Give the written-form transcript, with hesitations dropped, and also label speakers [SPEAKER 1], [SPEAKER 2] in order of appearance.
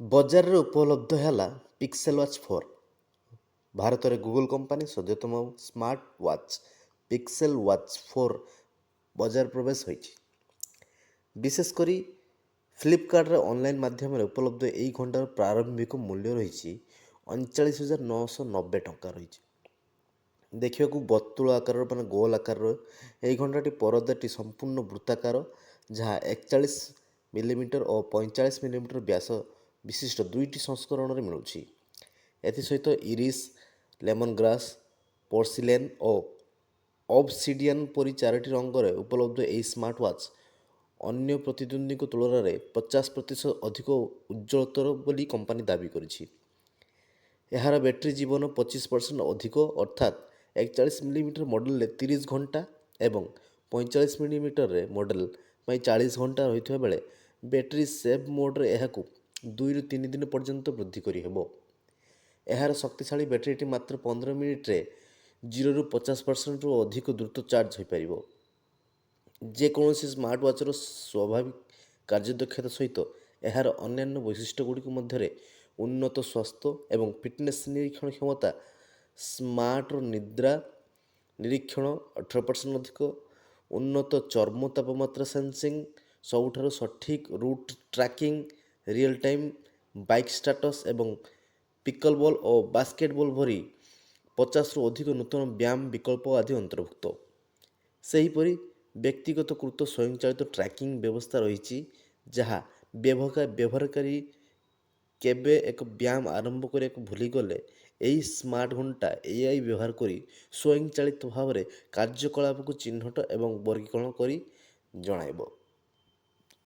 [SPEAKER 1] ବଜାରରେ ଉପଲବ୍ଧ ହେଲା ପିକ୍ସେଲ୍ ୱାଚ୍ 4। ଭାରତରେ ଗୁଗଲ କମ୍ପାନୀ ସଦ୍ୟତମ ସ୍ମାର୍ଟ ୱାଚ୍ ପିକ୍ସେଲ୍ ୱାଚ୍ 4 ବଜାର ପ୍ରବେଶ ହୋଇଛି। ବିଶେଷ କରି ଫ୍ଲିପକାର୍ଟରେ ଅନଲାଇନ୍ ମାଧ୍ୟମରେ ଉପଲବ୍ଧ ଏହି ଘଣ୍ଟାର ପ୍ରାରମ୍ଭିକ ମୂଲ୍ୟ ରହିଛି 39,990 ଟଙ୍କା ରହିଛି। ଦେଖିବାକୁ ବର୍ତ୍ତୁଳ ଆକାରର ମାନେ ଗୋଲ ଆକାରର ଏହି ଘଣ୍ଟାଟି ପରଦାଟି ସମ୍ପୂର୍ଣ୍ଣ ବୃତ୍ତାକାର, ଯାହା 41 ମିଲିମିଟର ଓ 45 ମିଲିମିଟର ବ୍ୟାସ ବିଶିଷ୍ଟ ଦୁଇଟି ସଂସ୍କରଣରେ ମିଳୁଛି। ଏଥିସହିତ ଇରିସ୍, ଲେମନ୍ ଗ୍ରାସ୍, ପୋର୍ସିଲେନ୍ ଓ ଅବସିଡିଆନ୍ ପରି 4ଟି ରଙ୍ଗରେ ଉପଲବ୍ଧ ଏହି ସ୍ମାର୍ଟ ୱାଚ୍ ଅନ୍ୟ ପ୍ରତିଦ୍ୱନ୍ଦ୍ୱୀଙ୍କ ତୁଳନାରେ 50% ଅଧିକ ଉଜ୍ଜ୍ୱଳତର ବୋଲି କମ୍ପାନୀ ଦାବି କରିଛି। ଏହାର ବ୍ୟାଟେରୀ ଜୀବନ 25% ଅଧିକ, ଅର୍ଥାତ୍ 41 ମିଲିମିଟର ମଡେଲରେ 30 ଘଣ୍ଟା ଏବଂ 45 ମିଲିମିଟର ମଡେଲ ପାଇଁ 40 ଘଣ୍ଟା ରହିଥିବା ବେଳେ ବ୍ୟାଟେରୀ ସେଭ୍ ମୋଡ଼ରେ ଏହାକୁ 2ରୁ 3 ଦିନ ପର୍ଯ୍ୟନ୍ତ ବୃଦ୍ଧି କରିହେବ। ଏହାର ଶକ୍ତିଶାଳୀ ବ୍ୟାଟେରୀଟି ମାତ୍ର 15 ମିନିଟ୍ରେ 0ରୁ 50%ରୁ ଅଧିକ ଦ୍ରୁତ ଚାର୍ଜ ହୋଇପାରିବ। ଯେକୌଣସି ସ୍ମାର୍ଟ ୱାଚ୍ର ସ୍ୱାଭାବିକ କାର୍ଯ୍ୟଦକ୍ଷତା ସହିତ ଏହାର ଅନ୍ୟାନ୍ୟ ବୈଶିଷ୍ଟ୍ୟଗୁଡ଼ିକ ମଧ୍ୟରେ ଉନ୍ନତ ସ୍ୱାସ୍ଥ୍ୟ ଏବଂ ଫିଟନେସ୍ ନିରୀକ୍ଷଣ କ୍ଷମତା, ସ୍ମାର୍ଟର ନିଦ୍ରା ନିରୀକ୍ଷଣ 18% ଅଧିକ, ଉନ୍ନତ ଚର୍ମ ତାପମାତ୍ରା ସେନ୍ସିଂ, ସବୁଠାରୁ ସଠିକ୍ route tracking, real time bike status ଏବଂ ପିକଲବଲ୍ ଓ ବାସ୍କେଟବଲ୍ ଭଳି 50ରୁ ଅଧିକ ନୂତନ ବ୍ୟାୟାମ ବିକଳ୍ପ ଆଦି ଅନ୍ତର୍ଭୁକ୍ତ। ସେହିପରି ବ୍ୟକ୍ତିଗତ କୃତ ସ୍ୱୟଂଚାଳିତ ଟ୍ରାକିଂ ବ୍ୟବସ୍ଥା ରହିଛି, ଯାହା ବ୍ୟବହାରକାରୀ କେବେ ଏକ ବ୍ୟାୟାମ ଆରମ୍ଭ କରିବାକୁ ଭୁଲିଗଲେ ଏହି ସ୍ମାର୍ଟ ଘଣ୍ଟା AI ବ୍ୟବହାର କରି ସ୍ୱୟଂଚାଳିତ ଭାବରେ କାର୍ଯ୍ୟକଳାପକୁ ଚିହ୍ନଟ ଏବଂ ବର୍ଗୀକରଣ କରି ଜଣାଇବ।